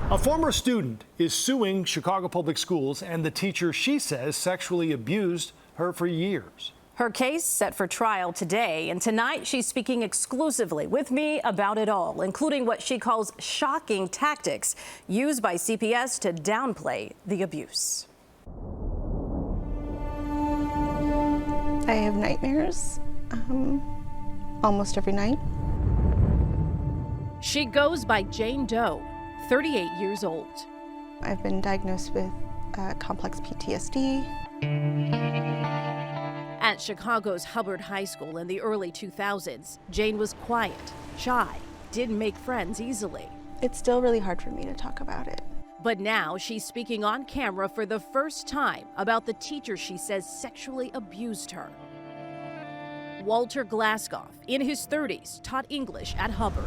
A former student is suing Chicago Public Schools and the teacher she says sexually abused her for years. Her case set for trial today, and tonight she's speaking exclusively with me about it all, including what she calls shocking tactics used by CPS to downplay the abuse. I have nightmares almost every night. She goes by Jane Doe, 38 years old. I've been diagnosed with complex PTSD. At Chicago's Hubbard High School in the early 2000s, Jane was quiet, shy, didn't make friends easily. It's still really hard for me to talk about it. But now she's speaking on camera for the first time about the teacher she says sexually abused her. Walter Glasscoff, in his 30s, taught English at Hubbard.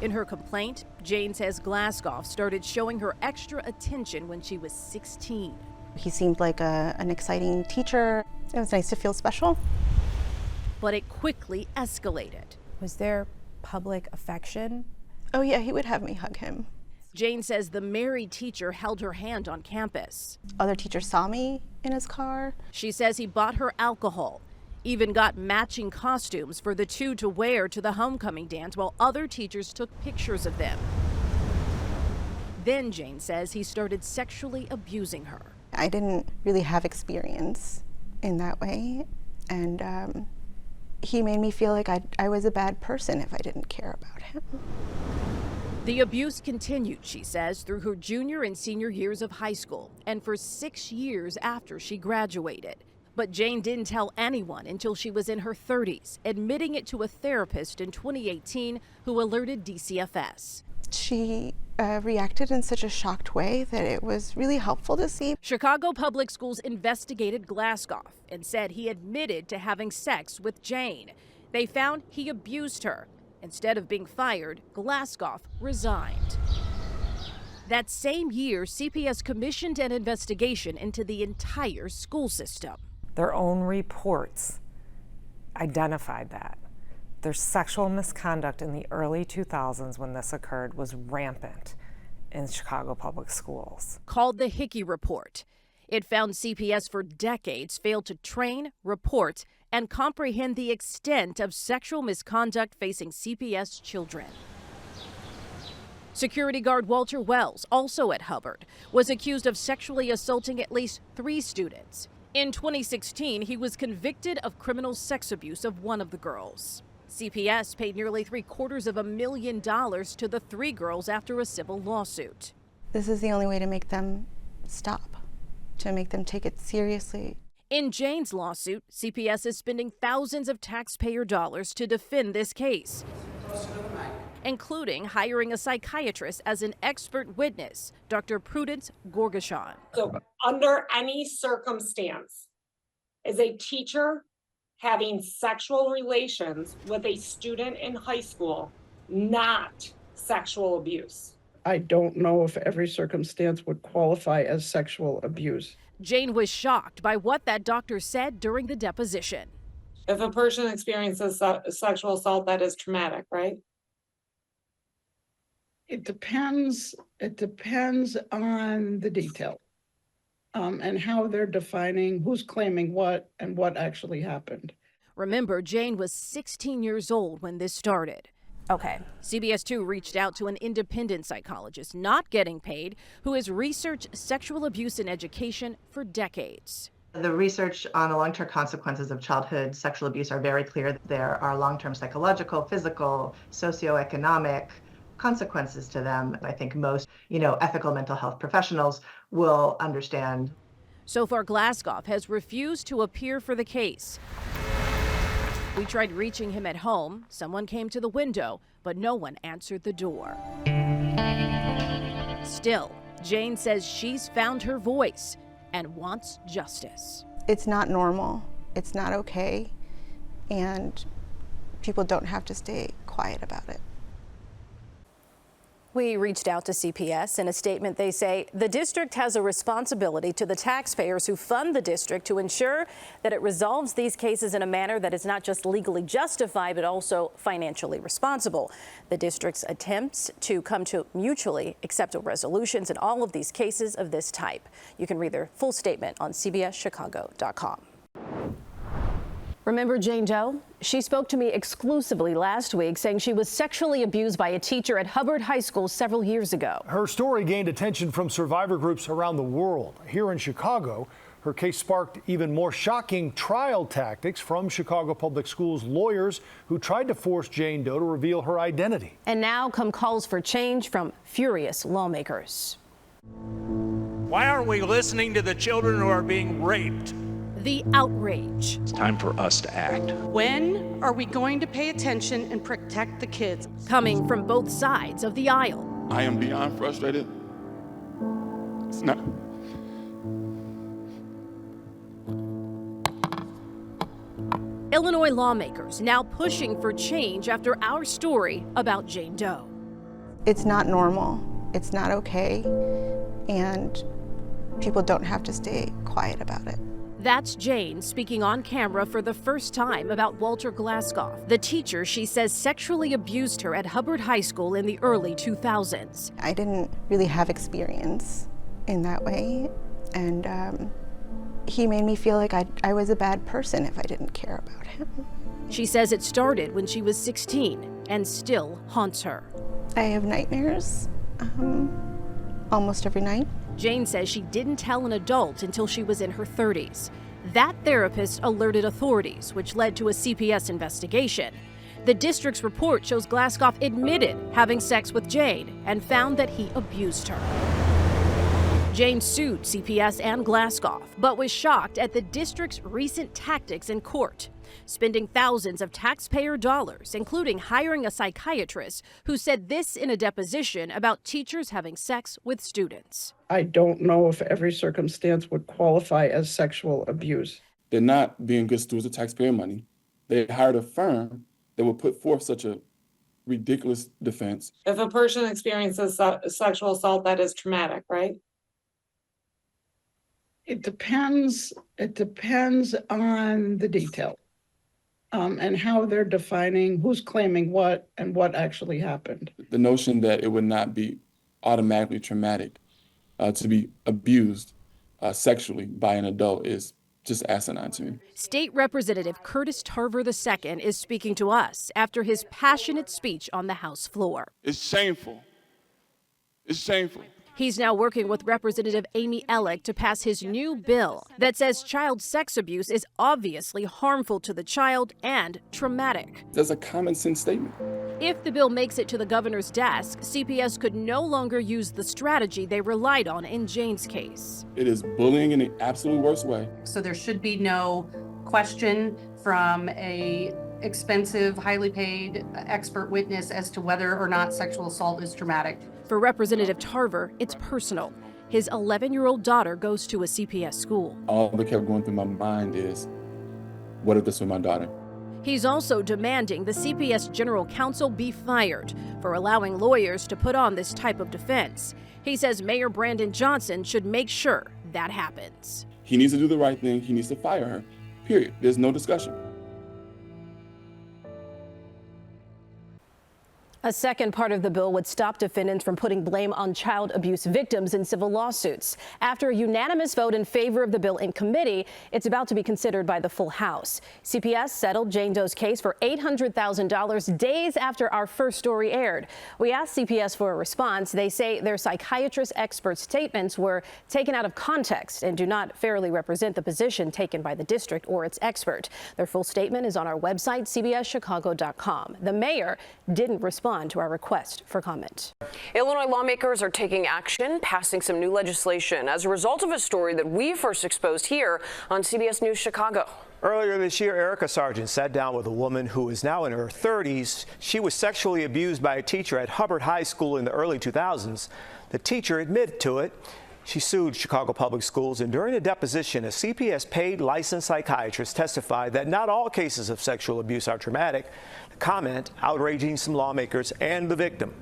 In her complaint, Jane says Glasscoff started showing her extra attention when she was 16. He seemed like an exciting teacher. It was nice to feel special. But it quickly escalated. Was there public affection? Oh yeah, he would have me hug him. Jane says the married teacher held her hand on campus. Other teachers saw me in his car. She says he bought her alcohol, even got matching costumes for the two to wear to the homecoming dance while other teachers took pictures of them. Then Jane says he started sexually abusing her. I didn't really have experience in that way, and he made me feel like I was a bad person if I didn't care about him. The abuse continued, she says, through her junior and senior years of high school and for 6 years after she graduated. But Jane didn't tell anyone until she was in her 30s, admitting it to a therapist in 2018 who alerted DCFS. She reacted in such a shocked way that it was really helpful to see. Chicago Public Schools investigated Glasscoff and said he admitted to having sex with Jane. They found he abused her. Instead of being fired, Glasscoff resigned. That same year, CPS commissioned an investigation into the entire school system. Their own reports identified that. Their sexual misconduct in the early 2000s when this occurred was rampant in Chicago Public Schools. Called the Hickey Report. It found CPS for decades failed to train, report, and comprehend the extent of sexual misconduct facing CPS children. Security guard Walter Wells, also at Hubbard, was accused of sexually assaulting at least 3 students. In 2016, he was convicted of criminal sex abuse of one of the girls. CPS paid nearly $750,000 to the 3 girls after a civil lawsuit. This is the only way to make them stop, to make them take it seriously. In Jane's lawsuit, CPS is spending thousands of taxpayer dollars to defend this case, including hiring a psychiatrist as an expert witness, Dr. Prudence Gorgashon. So under any circumstance, as a teacher having sexual relations with a student in high school, not sexual abuse. I don't know if every circumstance would qualify as sexual abuse. Jane was shocked by what that doctor said during the deposition. If a person experiences sexual assault, that is traumatic, right? It depends on the detail and how they're defining who's claiming what and what actually happened. Remember, Jane was 16 years old when this started. Okay. CBS 2 reached out to an independent psychologist not getting paid who has researched sexual abuse in education for decades. The research on the long-term consequences of childhood sexual abuse are very clear. There are long-term psychological, physical, socioeconomic consequences to them. I think most, ethical mental health professionals will understand. So far, Glasscoff has refused to appear for the case. We tried reaching him at home. Someone came to the window, but no one answered the door. Still, Jane says she's found her voice and wants justice. It's not normal. It's not okay. And people don't have to stay quiet about it. We reached out to CPS. In a statement, they say the district has a responsibility to the taxpayers who fund the district to ensure that it resolves these cases in a manner that is not just legally justified, but also financially responsible. The district's attempts to come to mutually acceptable resolutions in all of these cases of this type. You can read their full statement on cbschicago.com. Remember Jane Doe? She spoke to me exclusively last week, saying she was sexually abused by a teacher at Hubbard High School several years ago. Her story gained attention from survivor groups around the world. Here in Chicago, her case sparked even more shocking trial tactics from Chicago Public Schools lawyers who tried to force Jane Doe to reveal her identity. And now come calls for change from furious lawmakers. Why aren't we listening to the children who are being raped? The outrage. It's time for us to act. When are we going to pay attention and protect the kids? Coming from both sides of the aisle. I am beyond frustrated. It's not. Illinois lawmakers now pushing for change after our story about Jane Doe. It's not normal. It's not okay. And people don't have to stay quiet about it. That's Jane speaking on camera for the first time about Walter Glasscoff, the teacher she says sexually abused her at Hubbard High School in the early 2000s. I didn't really have experience in that way, and he made me feel like I was a bad person if I didn't care about him. She says it started when she was 16 and still haunts her. I have nightmares almost every night. Jane says she didn't tell an adult until she was in her 30s. That therapist alerted authorities, which led to a CPS investigation. The district's report shows Glasscoff admitted having sex with Jane and found that he abused her. Jane sued CPS and Glasscoff, but was shocked at the district's recent tactics in court, spending thousands of taxpayer dollars, including hiring a psychiatrist who said this in a deposition about teachers having sex with students. I don't know if every circumstance would qualify as sexual abuse. They're not being good stewards of taxpayer money. They hired a firm that would put forth such a ridiculous defense. If a person experiences sexual assault, that is traumatic, right? It depends on the detail and how they're defining who's claiming what and what actually happened. The notion that it would not be automatically traumatic to be abused sexually by an adult is just asinine to me. State Representative Curtis Tarver II is speaking to us after his passionate speech on the House floor. It's shameful. It's shameful. He's now working with Representative Amy Ellick to pass his new bill that says child sex abuse is obviously harmful to the child and traumatic. That's a common sense statement. If the bill makes it to the governor's desk, CPS could no longer use the strategy they relied on in Jane's case. It is bullying in the absolute worst way. So there should be no question from a expensive, highly paid expert witness as to whether or not sexual assault is traumatic. For Representative Tarver, it's personal. His 11-year-old daughter goes to a CPS school. All that kept going through my mind is, what if this was my daughter? He's also demanding the CPS General Counsel be fired for allowing lawyers to put on this type of defense. He says Mayor Brandon Johnson should make sure that happens. He needs to do the right thing. He needs to fire her, period. There's no discussion. A second part of the bill would stop defendants from putting blame on child abuse victims in civil lawsuits. After a unanimous vote in favor of the bill in committee, it's about to be considered by the full House. CPS settled Jane Doe's case for $800,000 days after our first story aired. We asked CPS for a response. They say their psychiatrist expert statements were taken out of context and do not fairly represent the position taken by the district or its expert. Their full statement is on our website, cbschicago.com. The mayor didn't respond to our request for comment. Illinois lawmakers are taking action, passing some new legislation as a result of a story that we first exposed here on CBS News Chicago. Earlier this year, Erica Sargent sat down with a woman who is now in her 30s. She was sexually abused by a teacher at Hubbard High School in the early 2000s. The teacher admitted to it. She sued Chicago Public Schools, and during a deposition, a CPS paid licensed psychiatrist testified that not all cases of sexual abuse are traumatic. The comment outraging some lawmakers and the victim.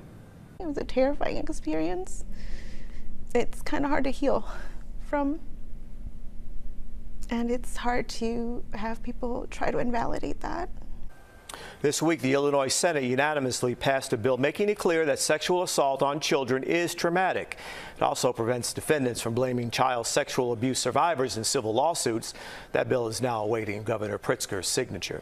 It was a terrifying experience. It's kind of hard to heal from, and it's hard to have people try to invalidate that. This week, the Illinois Senate unanimously passed a bill making it clear that sexual assault on children is traumatic. It also prevents defendants from blaming child sexual abuse survivors in civil lawsuits. That bill is now awaiting Governor Pritzker's signature.